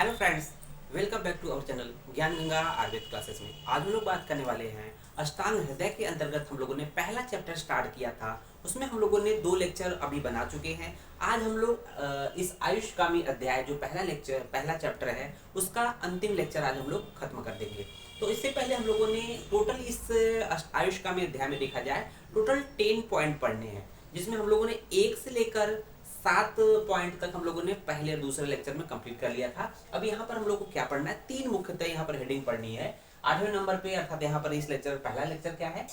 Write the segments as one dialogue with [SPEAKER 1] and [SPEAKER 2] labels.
[SPEAKER 1] Hello friends, welcome back to our channel Gyan Ganga Ayurveda classes में। आज हम लोग बात करने वाले हैं अष्टांग हृदय के अंतर्गत। हम लोगों ने पहला चैप्टर स्टार्ट किया था, उसमें हम लोगों ने 2 लेक्चर अभी बना चुके हैं। आज हम लोग इस आयुष्कामी अध्याय जो पहला चैप्टर है उसका अंतिम लेक्चर आज हम लोग खत्म कर देंगे। तो इससे पहले हम लोगों ने टोटल इस आयुष्कामी अध्याय में देखा जाए टोटल 10 पॉइंट पढ़ने हैं, जिसमें हम लोगों ने 1 से लेकर 7 पॉइंट तक हम लोगों ने पहले और दूसरे लेक्चर में कंप्लीट कर लिया था। अब यहाँ पर हम लोग को क्या पढ़ना है, 3 मुख्यतः यहाँ पर हेडिंग पढ़नी है 8वें नंबर पे। अर्थात यहाँ पर इस लेक्चर पहला लेक्चर क्या है,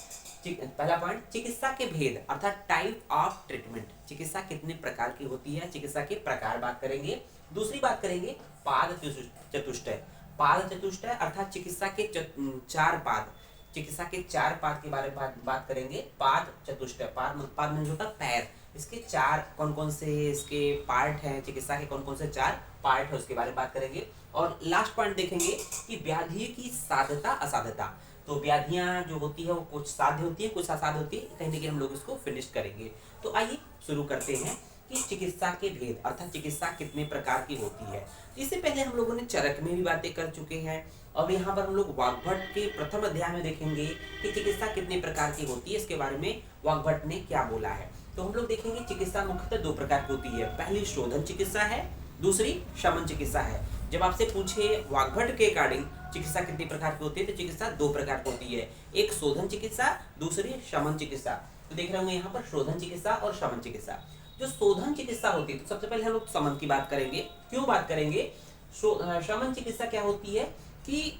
[SPEAKER 1] पहला पॉइंट चिकित्सा के भेद अर्थात टाइप ऑफ ट्रीटमेंट। चिकित्सा कितने प्रकार की होती है, चिकित्सा के प्रकार बात करेंगे। दूसरी बात करेंगे पाद चतुष्टय। पाद चतुष्टय अर्थात चिकित्सा के 4 पाद, चिकित्सा के 4 पाद के बारे में बात करेंगे। पाद चतुष्टय, पाद में जो होता है पैर, इसके 4 कौन कौन से इसके पार्ट हैं, चिकित्सा के कौन कौन से 4 पार्ट है उसके बारे में बात करेंगे। और लास्ट पॉइंट देखेंगे कि व्याधि की साध्यता असाध्यता। तो व्याधियां जो होती है वो कुछ साध्य होती है, कुछ असाध्य होती है, कहीं ना कहीं हम लोग इसको फिनिश करेंगे। तो आइए शुरू करते हैं कि चिकित्सा के भेद अर्थात चिकित्सा कितने प्रकार की होती है। इससे पहले हम लोगों ने चरक में भी बातें कर चुके हैं। अब यहाँ पर हम लोग वाग्भट के प्रथम अध्याय में देखेंगे कि चिकित्सा कितने प्रकार की होती है, इसके बारे में वाग्भट ने क्या बोला है। तो हम लोग देखेंगे चिकित्सा मुख्यतः 2 प्रकार की होती है। पहली शोधन चिकित्सा है, दूसरी शमन चिकित्सा है। जब आपसे पूछे वाग्भट के अकॉर्डिंग चिकित्सा कितनी प्रकार की होती है, तो चिकित्सा 2 प्रकार की होती है, एक शोधन चिकित्सा, दूसरी शमन चिकित्सा। तो देख रहे होंगे यहाँ पर शोधन चिकित्सा और शमन चिकित्सा। जो शोधन चिकित्सा होती है, तो सबसे पहले हम लोग शमन की बात करेंगे। क्यों बात करेंगे, शमन चिकित्सा क्या होती है कि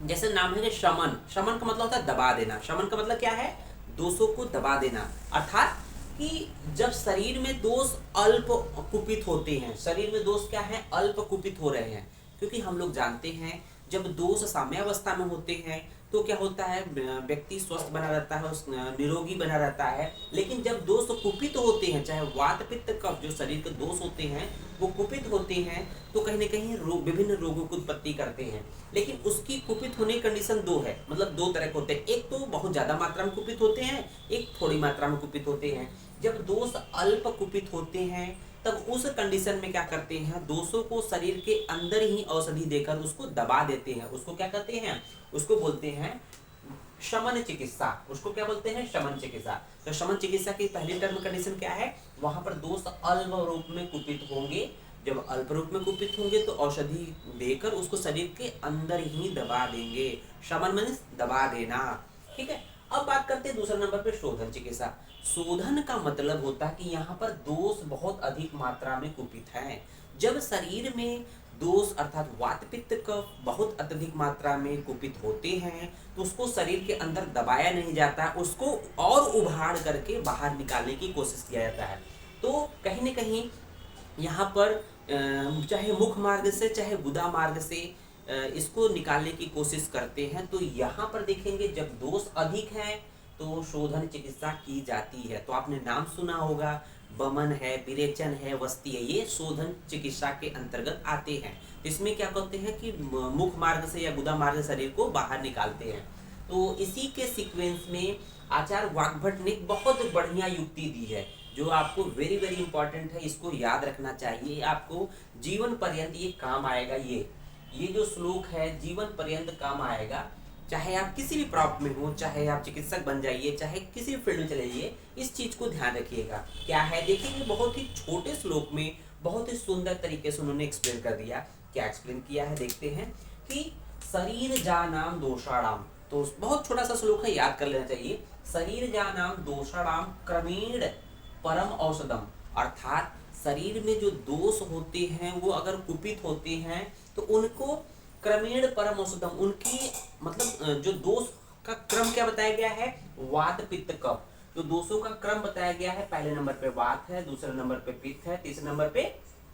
[SPEAKER 1] जैसे नाम है शमन, शमन का मतलब होता है दबा देना। शमन का मतलब क्या है, दोषों को दबा देना। अर्थात कि जब शरीर में दोष अल्प कुपित होते हैं, शरीर में दोष क्या है, अल्प कुपित हो रहे हैं। क्योंकि हम लोग जानते हैं जब दोष साम्यावस्था में होते हैं तो क्या होता है, व्यक्ति स्वस्थ बना रहता है, निरोगी बना रहता है। लेकिन जब दोष कुपित होते हैं, चाहे वात पित्त कफ जो शरीर के दोष होते हैं वो कुपित होते हैं, तो कहीं ना कहीं विभिन्न रोगों की उत्पत्ति करते हैं। लेकिन उसकी कुपित होने की कंडीशन 2 है, मतलब 2 तरह के होते हैं। एक तो बहुत ज्यादा मात्रा में कुपित होते हैं, एक थोड़ी मात्रा में कुपित होते हैं। जब दोष अल्प कुपित होते हैं तब उस कंडीशन में क्या करते हैं, दोषों को शरीर के अंदर ही औषधि देकर उसको दबा देते हैं। उसको क्या कहते हैं, उसको बोलते हैं शमन चिकित्सा। उसको क्या बोलते हैं, शमन चिकित्सा। तो शमन चिकित्सा की पहली टर्म कंडीशन क्या है, वहां पर दोष अल्प रूप में कुपित होंगे। जब अल्प रूप में कुपित होंगे तो औषधि देकर उसको शरीर के अंदर ही दबा देंगे। शमन मीन्स दबा देना, ठीक है। अब बात करते हैं दूसरे नंबर पे शोधन चिकित्सा। शोधन का मतलब होता है कि यहाँ पर दोष बहुत अधिक मात्रा में कुपित है। जब शरीर में दोष अर्थात वात पित्त कफ बहुत अत्यधिक मात्रा में कुपित होते हैं तो उसको शरीर के अंदर दबाया नहीं जाता, उसको और उभार करके बाहर निकालने की कोशिश किया जाता है। तो कहीं न कहीं यहाँ पर चाहे मुख मार्ग से चाहे गुदा मार्ग से इसको निकालने की कोशिश करते हैं। तो यहाँ पर देखेंगे जब दोष अधिक है तो शोधन चिकित्सा की जाती है। तो आपने नाम सुना होगा, बमन है, विरेचन है, वस्ती है, ये शोधन चिकित्सा के अंतर्गत आते हैं। इसमें क्या कहते हैं कि मुख मार्ग से या गुदा मार्ग से शरीर को बाहर निकालते हैं। तो इसी के सीक्वेंस में आचार्य वाग्भट ने बहुत बढ़िया युक्ति दी है जो आपको वेरी वेरी इंपॉर्टेंट है, इसको याद रखना चाहिए, आपको जीवन पर्यंत ये काम आएगा। ये जो श्लोक है जीवन पर्यंत काम आएगा। चाहे आप किसी भी प्रॉब्लम में हो, चाहे आप चिकित्सक बन जाइए, चाहे किसी भी फील्ड में चले जाइए, इस चीज को ध्यान रखिएगा। क्या है देखिए, बहुत ही छोटे श्लोक में बहुत ही सुंदर तरीके से उन्होंने एक्सप्लेन कर दिया। क्या एक्सप्लेन किया है देखते हैं कि शरीर जानाम दोषाणाम। तो बहुत छोटा सा श्लोक है, याद कर लेना चाहिए। शरीर जानाम दोषाणाम क्रमेण परम औषधम। अर्थात शरीर में जो दोष होते हैं वो अगर कुपित होते हैं तो उनको क्रमेण परम औषधम, उनकी मतलब जो दोष का क्रम क्या बताया गया है, वात पित्त कफ। जो दोषों का क्रम बताया गया है, पहले नंबर पे वात है, दूसरे नंबर पे पित्त है, तीसरे नंबर पे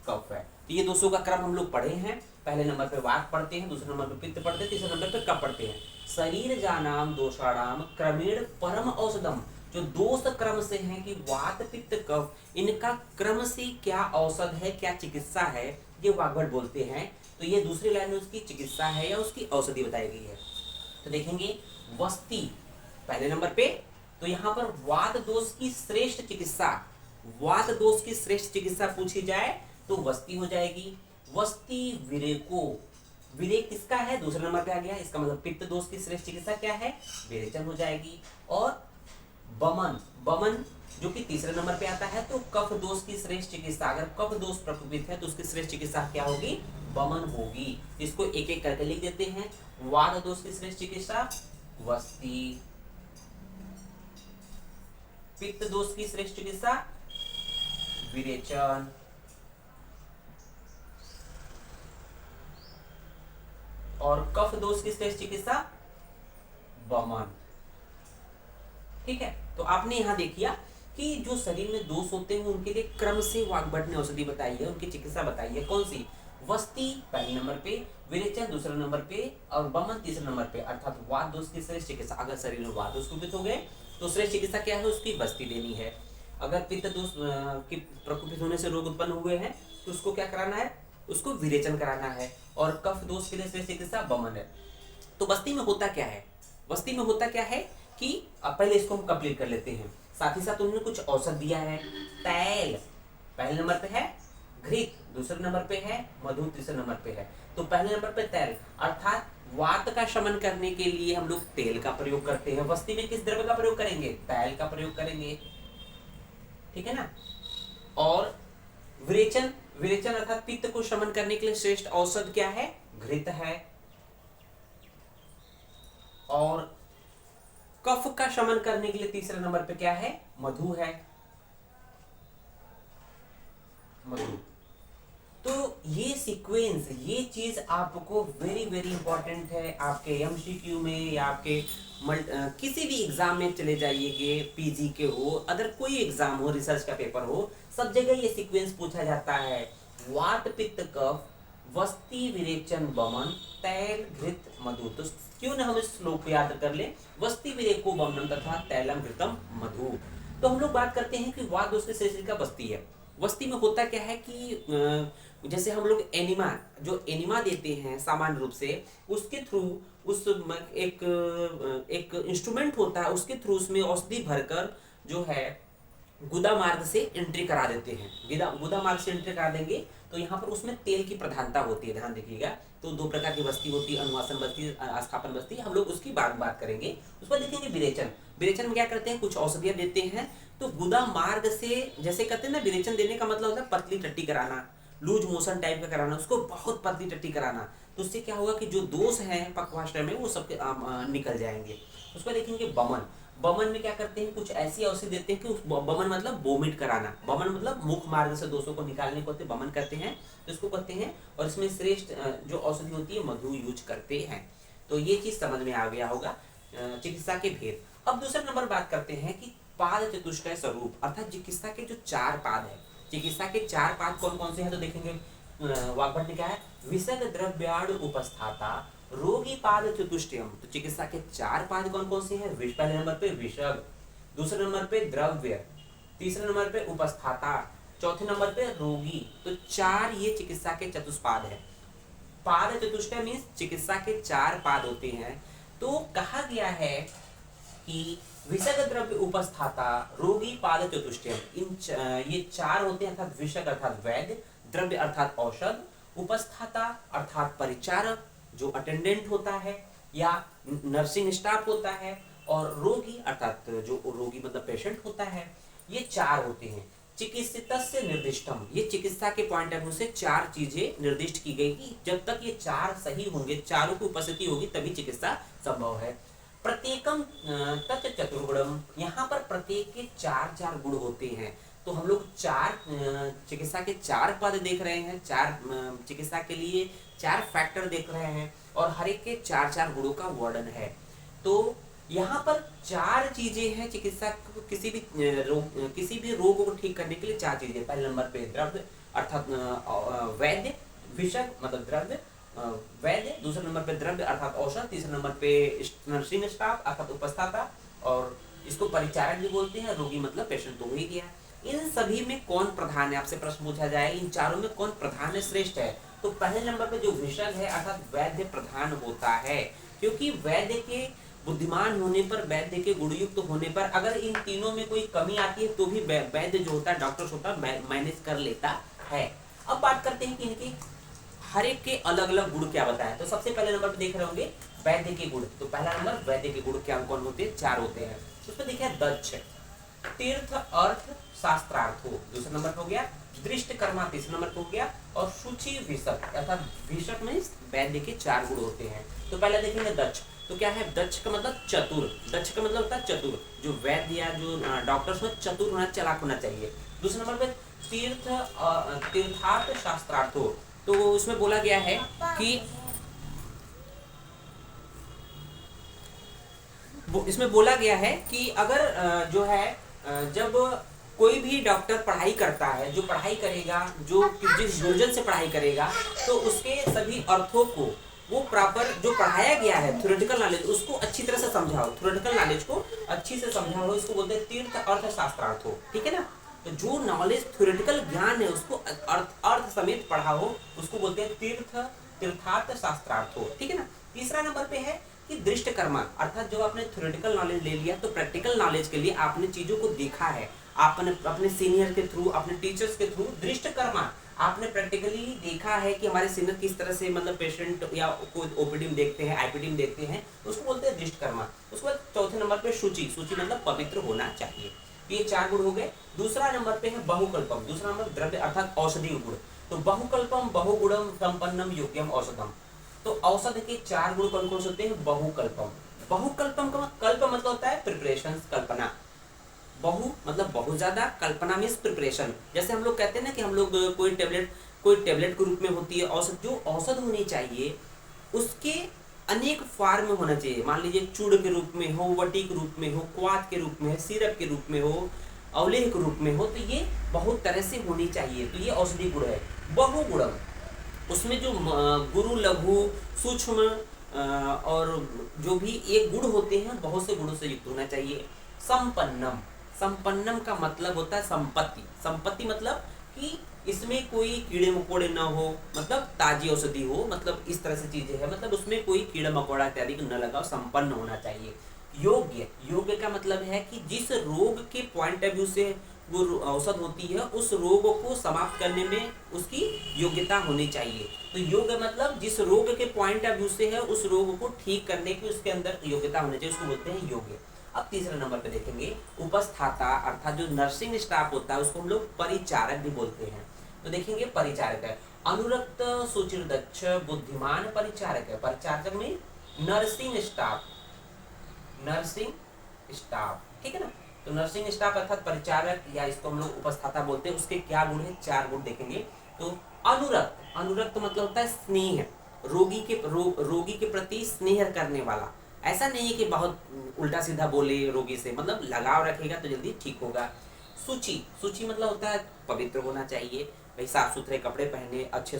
[SPEAKER 1] कफ है। तो ये दोषों का क्रम हम लोग पढ़े हैं। पहले नंबर पे वात पढ़ते हैं, दूसरे नंबर पे पित्त पढ़ते हैं, तीसरे नंबर पे कफ पढ़ते हैं। शरीर जानाम दोषाणाम क्रमेण परम औषधम। जो दोष क्रम से हैं कि वात पित्त कफ, इनका क्रम से क्या औषध है, क्या चिकित्सा है, ये वाग्भट बोलते हैं। तो ये दूसरी लाइन में उसकी चिकित्सा है या उसकी औषधि बताई गई है। तो देखेंगे वस्ती पहले नंबर पे। तो यहाँ पर वात दोष की श्रेष्ठ चिकित्सा, वात दोष की श्रेष्ठ चिकित्सा पूछी जाए तो वस्ती हो जाएगी। वस्ति विरेको, विरेक किसका है, दूसरे नंबर पे आ गया, इसका मतलब पित्त दोष की श्रेष्ठ चिकित्सा क्या है, विरेचन हो जाएगी। और बमन, बमन जो कि तीसरे नंबर पे आता है, तो कफ दोष की श्रेष्ठ चिकित्सा, अगर कफ दोष प्रकोपित है तो उसकी श्रेष्ठ चिकित्सा क्या होगी, बमन होगी। इसको एक एक करके लिख देते हैं। वात दोष की श्रेष्ठ चिकित्सा वस्ति, पित्त दोष की श्रेष्ठ चिकित्सा विरेचन, और कफ दोष की श्रेष्ठ चिकित्सा बमन। ठीक है, तो आपने यहां देखिया कि जो शरीर में दोष होते हैं उनके लिए क्रम से वाग्भट ने औषधि बताई है, उनकी चिकित्सा बताई है। कौन सी, वस्ति पहले नंबर पे, विरेचन दूसरे नंबर पे, और बमन तीसरे नंबर पे, अर्थात वात दोष की श्रेष्ठ चिकित्सा। अगर शरीर में वात दोष कुपित हो गए तो श्रेष्ठ चिकित्सा क्या है, उसकी वस्ति देनी है। अगर पित्त दोष की प्रकोपित होने से रोग उत्पन्न हुए हैं तो उसको क्या कराना है, उसको विरेचन कराना है। और कफ दोष के लिए श्रेष्ठ चिकित्सा बमन है। तो वस्ति में होता क्या है, वस्ति में होता क्या है कि अब पहले इसको हम कंप्लीट कर लेते हैं। साथ ही साथ उन्होंने कुछ औषध दिया है। तैल पहले नंबर पे है, घृत दूसरे नंबर पे है, मधु तीसरे नंबर पे है। तो पहले नंबर पे तैल, अर्थात वात का शमन करने के लिए हम लोग तेल का प्रयोग करते हैं। वस्ति में किस द्रव्य का प्रयोग करेंगे, तैल का प्रयोग करेंगे, ठीक है ना। और विरेचन, विरेचन अर्थात पित्त को शमन करने के लिए श्रेष्ठ औषध क्या है, घृत है। और कफ का शमन करने के लिए तीसरे नंबर पे क्या है, मधु है, मधु। तो ये सीक्वेंस, ये चीज आपको वेरी वेरी इंपॉर्टेंट है। आपके एमसीक्यू में या आपके किसी भी एग्जाम में चले जाइएगे, पीजी के हो, अदर कोई एग्जाम हो, रिसर्च का पेपर हो, सब जगह ये सीक्वेंस पूछा जाता है। वात पित्त कफ, वस्ति विरेचन बमन, तैल घृत मधु। तो क्यों न हम इस श्लोक को याद कर ले, वस्ति विरेको बमन तथा तैलम घृतम मधु। तो हम लोग बात करते हैं कि वात दोष के शरीर का वस्ति है। वस्ति में होता क्या है कि जैसे हम लोग एनिमा, जो एनिमा देते हैं सामान्य रूप से, उसके थ्रू उस एक इंस्ट्रूमेंट होता है, उसके थ्रू उसमें औषधि भरकर जो है गुदा मार्ग से एंट्री करा देते हैं। गुदा मार्ग से एंट्री करा देंगे तो यहाँ पर उसमें तेल की प्रधानता होती है, ध्यान देखिएगा। तो दो प्रकार की वस्ती होती है, अनुवासन वस्ती, आस्थापन वस्ती, हम लोग उसकी बात करेंगे। उस पर देखेंगे विरेचन। विरेचन में क्या करते हैं, कुछ औषधियां देते हैं। तो गुदा मार्ग से, जैसे कहते हैं ना, विरेचन देने का मतलब होता है पतली टट्टी कराना, लूज मोशन टाइप का कराना, उसको बहुत पतली टट्टी कराना। तो उससे क्या होगा कि जो दोष हैं पक्वाष्ट में वो सबके निकल जाएंगे। उस पर देखेंगे बमन। बमन में क्या करते हैं, कुछ ऐसी औषधि देते हैं कि उस बमन मतलब वोमिट कराना, बमन मतलब मुख मार्ग से दोषों को निकालने को बमन करते हैं, तो इसको कहते हैं। और इसमें श्रेष्ठ जो औषधि होती है मधु यूज करते हैं। तो ये चीज समझ में आ गया होगा चिकित्सा के भेद। अब दूसरा नंबर बात करते हैं कि पाद चतुष्टय स्वरूप, अर्थात चिकित्सा के जो चार पाद है, चिकित्सा के चार पाद कौन कौन से हैं, तो देखेंगे वाग्भट ने क्या है, विषद द्रव्याणु उपस्थाता रोगी पाद चतुष्टयम। तो चिकित्सा के चार पाद कौन कौन से हैं, पहले नंबर पे विषद, दूसरे नंबर पे द्रव्य, तीसरे नंबर पे उपस्थाता, चौथे नंबर पे रोगी। तो चार ये चिकित्सा के चतुष्पाद है। पाद चतुष्टय मीन्स चिकित्सा के चार पाद होते हैं। तो कहा गया है कि विषक द्रव्य उपस्थाता रोगी पाद चतुष्टयम, ये चार होते हैं, अर्थात विषक अर्थात वैद्य, द्रव्य अर्थात औषध, उपस्थाता अर्थात परिचारक जो अटेंडेंट होता है या नर्सिंग स्टाफ होता है, और रोगी अर्थात जो रोगी मतलब पेशेंट होता है। ये चार होते हैं। चिकित्सितस्य निर्दिष्टम, ये चिकित्सा के पॉइंट ऑफ व्यू से चार चीजें निर्दिष्ट की गई कि जब तक ये चार सही होंगे, चारों की उपस्थिति होगी, तभी चिकित्सा संभव है। प्रत्येकम तत् चतुर्गुणम, यहाँ पर प्रत्येक के चार चार गुण होते हैं। तो हम लोग चार चिकित्सा के चार पद देख रहे हैं, चार चिकित्सा के लिए चार फैक्टर देख रहे हैं, और हर एक के चार चार गुणों का वर्णन है। तो यहाँ पर चार चीजें हैं चिकित्सा को, किसी भी रोग को ठीक करने के लिए चार चीजें। पहले नंबर पे द्रव्य अर्थात वैद्य, विषक मतलब द्रव्य वैद्य, दूसरे नंबर पे द्रव्य अर्थात औषध, तीसरे नंबर पे नर्सिंग स्टाफ अर्थात उपस्थाता, और इसको परिचारक भी बोलते हैं, रोगी मतलब पेशेंट तो हो ही गया। इन सभी में कौन प्रधान है, आपसे प्रश्न पूछा जाए, इन चारों में कौन प्रधान है, श्रेष्ठ है। तो पहले नंबर पे जो विषय है अर्थात वैद्य प्रधान होता है, क्योंकि वैद्य के बुद्धिमान होने पर, वैद्य के गुणयुक्त होने पर, अगर इन तीनों में कोई कमी आती है तो भी वैद्य जो होता है, डॉक्टर होता है, मैनेज कर लेता है। अब बात करते हैं कि इनकी हर एक के अलग अलग गुण क्या बताया। तो सबसे पहले नंबर पे देख रहे होंगे वैद्य के गुण। तो पहला नंबर वैद्य के गुण क्या कौन होते हैं, 4 होते हैं। उसमें देखिए दक्ष, तीर्थ अर्थ शास्त्रार्थो, दूसरा नंबर पे हो गया दृष्ट कर्मा, तीसरा नंबर पे हो गया, और शुचि विशक, अर्थात विशक में वैद्य के 4 गुण होते हैं। तो पहले देखेंगे दक्ष। तो क्या है दक्ष का मतलब चतुर, दक्ष का मतलब होता है चतुर, जो वैद्य या जो डॉक्टर्स में चतुर होना, चालाक होना चाहिए। दूसरे नंबर पे तीर्थार्थ शास्त्रार्थो, तो उसमें बोला गया है कि इसमें बोला गया है कि अगर जो है जब कोई भी डॉक्टर पढ़ाई करता है, जो पढ़ाई करेगा, जो जिस योजन से पढ़ाई करेगा, तो उसके सभी अर्थों को वो प्रॉपर जो पढ़ाया गया है थ्योरेटिकल नॉलेज, उसको अच्छी तरह से समझाओ, थ्योरेटिकल नॉलेज को अच्छी से समझाओ, इसको बोलते हैं तीर्थ अर्थ शास्त्रार्थो, ठीक है ना। तो जो नॉलेज थ्योरेटिकल ज्ञान है उसको अर्थ समेत पढ़ाओ, उसको बोलते हैं तीर्थार्थ शास्त्रार्थो, ठीक है ना। तीसरा नंबर पे है कि दृष्ट कर्मा, अर्थात जो आपने थ्योरेटिकल नॉलेज ले लिया, तो प्रैक्टिकल नॉलेज के लिए आपने चीजों को देखा है, आपने अपने सीनियर के थ्रू, अपने टीचर्स के थ्रू, दृष्ट कर्मा, आपने प्रैक्टिकली देखा है कि हमारे सीनियर किस तरह से मतलब पेशेंट या कोई ओपीडी में देखते हैं, आईपीडी में देखते हैं, उसको बोलते हैं दृष्ट कर्मा। उसके बाद चौथे नंबर पे शुचि, शुचि मतलब पवित्र होना चाहिए। ये 4 गुण हो गए। दूसरा नंबर पे है बहुकल्पम, दूसरा नंबर द्रव्य अर्थात औषधि गुण। तो बहुकल्पम बहुगुणम संपन्नम योग्यम औषधम, तो औषध के 4 गुण कौन कौन से होते हैं, बहुकल्पम। बहुकल्पम का कल्प मतलब होता है प्रिपरेशन, कल्पना, बहु मतलब बहुत ज्यादा, कल्पना मीन्स प्रिपरेशन। जैसे हम लोग कहते हैं ना कि हम लोग कोई टेबलेट के रूप में होती है औषध, जो औषध होनी चाहिए उसके अनेक फॉर्म में होना चाहिए। मान लीजिए चूड़ के रूप में हो, वटी के रूप में हो, क्वाथ के रूप में हो, सिरप के रूप में हो, अवलेह के रूप में हो, तो ये बहुत तरह से होनी चाहिए। तो ये औषधि गुण है। बहुगुणम, उसमें जो गुरु लघु सूक्ष्म और जो भी एक गुण होते हैं, बहुत से गुणों से युक्त होना चाहिए। संपन्नम, संपन्नम का मतलब होता है संपत्ति, संपत्ति मतलब कि इसमें कोई कीड़े मकोड़े ना हो, मतलब ताजी औषधि हो, मतलब इस तरह से चीजें है, मतलब उसमें कोई कीड़ा मकोड़ा इत्यादि न लगा, संपन्न होना चाहिए। योग्य, योग्य का मतलब है कि जिस रोग के पॉइंट ऑफ व्यू से वो औषध होती है, उस रोग को समाप्त करने में उसकी योग्यता होनी चाहिए। तो योग्य मतलब जिस रोग के पॉइंट ऑफ व्यू से है, उस रोग को ठीक करने की उसके अंदर योग्यता होनी चाहिए, उसको बोलते हैं योग्य। अब तीसरे नंबर पे देखेंगे उपस्थाता, अर्थात जो नर्सिंग स्टाफ होता है उसको हम लोग परिचारक भी बोलते हैं। तो देखेंगे परिचारक है अनुरक्त सुचिर दक्ष बुद्धिमान परिचारक है। परिचारक में नर्सिंग स्टाफ, नर्सिंग स्टाफ, ठीक है ना। तो नर्सिंग स्टाफ अर्थात परिचारक, या इसको हम लोग उपस्थाता बोलते हैं। उसके क्या गुण है, 4 गुण देखेंगे। तो अनुरक्त, अनुरक्त मतलब होता है स्नेह, रोगी के प्रति स्नेह करने वाला। ऐसा नहीं है कि बहुत उल्टा सीधा बोले रोगी से, मतलब लगाव रखेगा तो जल्दी ठीक होगा। सूची, सूची मतलब होता है पवित्र होना चाहिए, भाई साफ सुथरे कपड़े पहने, अच्छे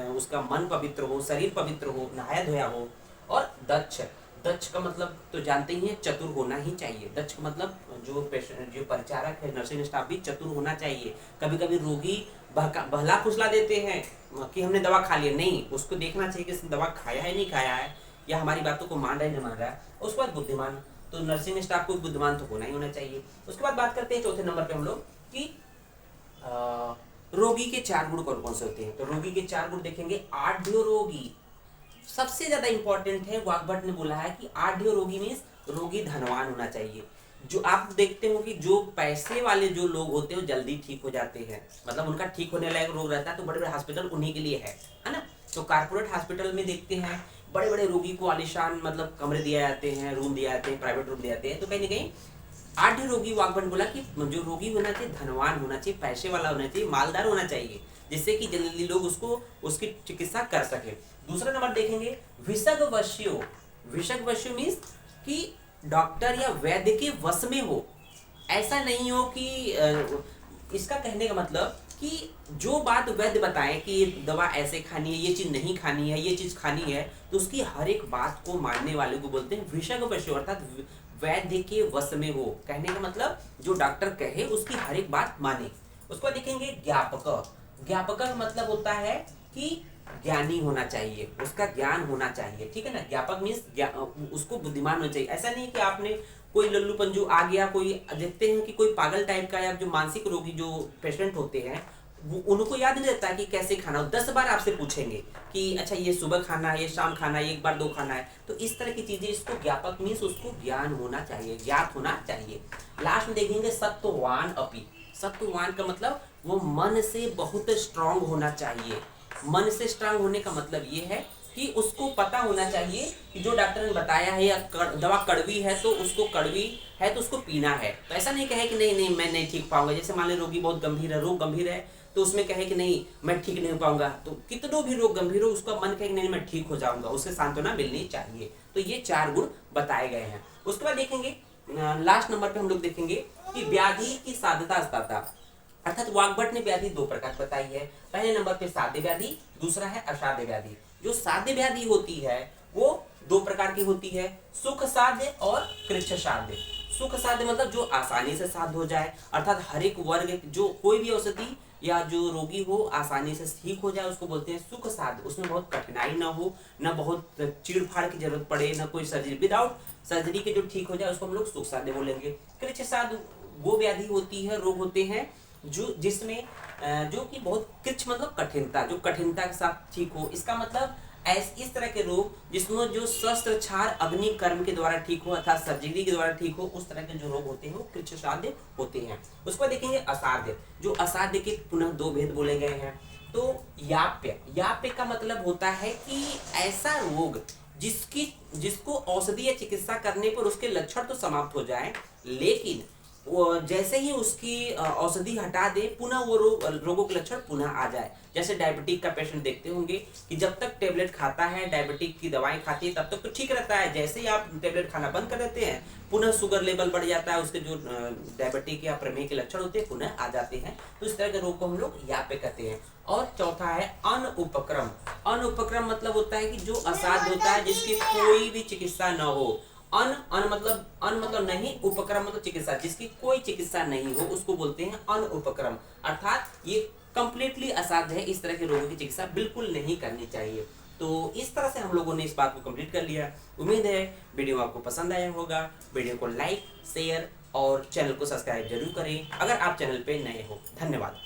[SPEAKER 1] उसका मन पवित्र हो, शरीर पवित्र हो, नहाया धोया हो। और दक्ष, दक्ष का मतलब तो जानते ही हैं, चतुर होना ही चाहिए। दक्ष का मतलब जो पेशेंट, जो परिचारक है, नर्सिंग स्टाफ भी चतुर होना चाहिए। कभी कभी रोगी बहला फुसला देते हैं कि हमने दवा खा लिया, नहीं, उसको देखना चाहिए कि इसने दवा खाया है नहीं खाया है, या हमारी बातों को मान रहा है नहीं मान रहा है। उसके बाद बुद्धिमान, तो नर्सिंग स्टाफ को बुद्धिमान तो होना ही होना चाहिए। उसके बाद बात करते हैं चौथे नंबर पे हम लोग कि रोगी के 4 गुण कौन कौन से होते हैं। तो रोगी के 4 गुण देखेंगे। आढ़्य रोगी सबसे ज्यादा इंपॉर्टेंट है। वाग्भट ने बोला है कि आढ़्य रोगी मीन्स रोगी धनवान होना चाहिए। जो आप देखते हो कि जो पैसे वाले जो लोग होते हैं वो जल्दी ठीक हो जाते हैं, मतलब उनका ठीक होने लायक रोग रहता है, तो बड़े बड़े हॉस्पिटल उन्हीं के लिए है ना। तो कारपोरेट हॉस्पिटल में देखते हैं बड़े बड़े रोगी को आलिशान मतलब कमरे दिए जाते हैं, रूम दिए जाते हैं, प्राइवेट रूम दिए जाते हैं। तो कहीं ना कहीं आढ़्य रोगी, वाग्भट बोला कि जो रोगी होना चाहिए धनवान होना चाहिए, पैसे वाला होना चाहिए, मालदार होना चाहिए, जिससे कि जल्दी लोग उसको उसकी चिकित्सा कर सके। दूसरा नंबर देखेंगे विषगवश्यो। विषगवश्यो मीन्स कि डॉक्टर या वैद्य के वश में हो। ऐसा नहीं हो कि इसका कहने का मतलब कि जो बात वैद्य बताएं कि ये दवा ऐसे खानी है, ये चीज नहीं खानी है, ये चीज खानी है, तो उसकी हर एक बात को मानने वाले को बोलते हैं विषगवश्यो, अर्थात वैद्य के वश में हो। कहने का मतलब जो डॉक्टर कहे उसकी हर एक बात माने। उसको देखेंगे ज्ञापक। ज्ञापक का मतलब होता है कि ज्ञानी होना चाहिए, उसका ज्ञान होना चाहिए, ठीक है ना। ज्ञापक मीन्स उसको बुद्धिमान होना चाहिए। ऐसा नहीं कि आपने कोई लल्लू पंजू आ गया, कोई देखते हैं कि कोई पागल टाइप का या जो मानसिक रोगी जो पेशेंट होते हैं उनको याद नहीं रहता कि कैसे खाना हो। 10 बार आपसे पूछेंगे कि अच्छा ये सुबह खाना है, ये शाम खाना है, एक बार दो खाना है। तो इस तरह की चीजें, इसको ज्ञापक मीन्स उसको ज्ञान होना चाहिए, ज्ञात होना चाहिए। लास्ट में देखेंगे सत्ववान अपि। सत्ववान का मतलब वो मन से बहुत स्ट्रांग होना चाहिए। मन से स्ट्रांग होने का मतलब ये है कि उसको पता होना चाहिए कि जो डॉक्टर ने बताया है या दवा कड़वी है तो उसको कड़वी है तो उसको पीना है। तो ऐसा नहीं कहे कि नहीं नहीं मैं नहीं ठीक पाऊंगा। जैसे मान लो रोगी बहुत गंभीर है, रोग गंभीर है, तो उसमें कहे कि नहीं मैं ठीक नहीं हो पाऊंगा। तो कितनों भी रोग गंभीर हो, उसका मन कहे कि नहीं मैं ठीक हो जाऊंगा, उसे सांत्वना मिलनी चाहिए। तो ये 4 गुण बताए गए हैं। उसके बाद देखेंगे लास्ट नंबर पे हम लोग देखेंगे कि व्याधि की साध्यता अस्ताता, अर्थात वाग्भट ने व्याधि 2 प्रकार बताई है। पहले नंबर पे साध्य व्याधि, दूसरा है असाध्य व्याधि। जो साध्य व्याधि होती है वो 2 प्रकार की होती है, सुख साध्य और कृच्छ साध्य। सुख साध्य मतलब जो आसानी से साध्य हो जाए, अर्थात हर एक वर्ग, जो कोई भी औषधि या जो रोगी हो आसानी से ठीक हो जाए, उसको बोलते हैं सुख साध्य। उसमें बहुत कठिनाई ना हो, ना बहुत चीड़ फाड़ की जरूरत पड़े, ना कोई सर्जरी, विदाउट सर्जरी के जो ठीक हो जाए उसको हम लोग सुख साध्य बोलेंगे। कृच्छ साध्य वो व्याधि होती है, रोग होते हैं जो जिसमें जो कि बहुत कृच्छ मतलब कठिनता, जो कठिनता के साथ ठीक हो। इसका मतलब इस तरह के रोग जिसमें जो शस्त्र छार अग्नि कर्म के द्वारा ठीक हो अर्थात सर्जरी के द्वारा ठीक हो, उस तरह के जो रोग होते हैं वो कृच्छ साध्य होते हैं। उसको देखेंगे असाध्य। जो असाध्य के पुनः 2 भेद बोले गए हैं। तो याप्य, याप्य का मतलब होता है कि ऐसा रोग जिसको औषधि या चिकित्सा करने पर उसके लक्षण तो समाप्त हो जाए, लेकिन वो जैसे ही उसकी औषधि हटा दे पुनः वो रोगों के लक्षण पुनः आ जाए। जैसे डायबिटिक का पेशेंट देखते होंगे कि जब तक टेबलेट खाता है, डायबिटिक की दवाएं खाती है, तब तक तो ठीक रहता है। जैसे ही आप टेबलेट खाना बंद कर देते हैं पुनः शुगर लेवल बढ़ जाता है, उसके जो डायबिटिक या प्रमेह के लक्षण होते हैं पुनः आ जाते हैं। तो इस तरह के रोग को हम लोग याप्य कहते हैं। और चौथा है अनुपक्रम। अनुपक्रम मतलब होता है कि जो असाध्य होता है, जिसकी कोई भी चिकित्सा न हो। अन मतलब नहीं, उपक्रम मतलब चिकित्सा, जिसकी कोई चिकित्सा नहीं हो उसको बोलते हैं अनुपक्रम। अर्थात ये कंप्लीटली असाध्य है, इस तरह के रोगों की चिकित्सा बिल्कुल नहीं करनी चाहिए। तो इस तरह से हम लोगों ने इस बात को कंप्लीट कर लिया। उम्मीद है वीडियो आपको पसंद आया होगा। वीडियो को लाइक, शेयर और चैनल को सब्सक्राइब जरूर करें अगर आप चैनल पे नए हो। धन्यवाद।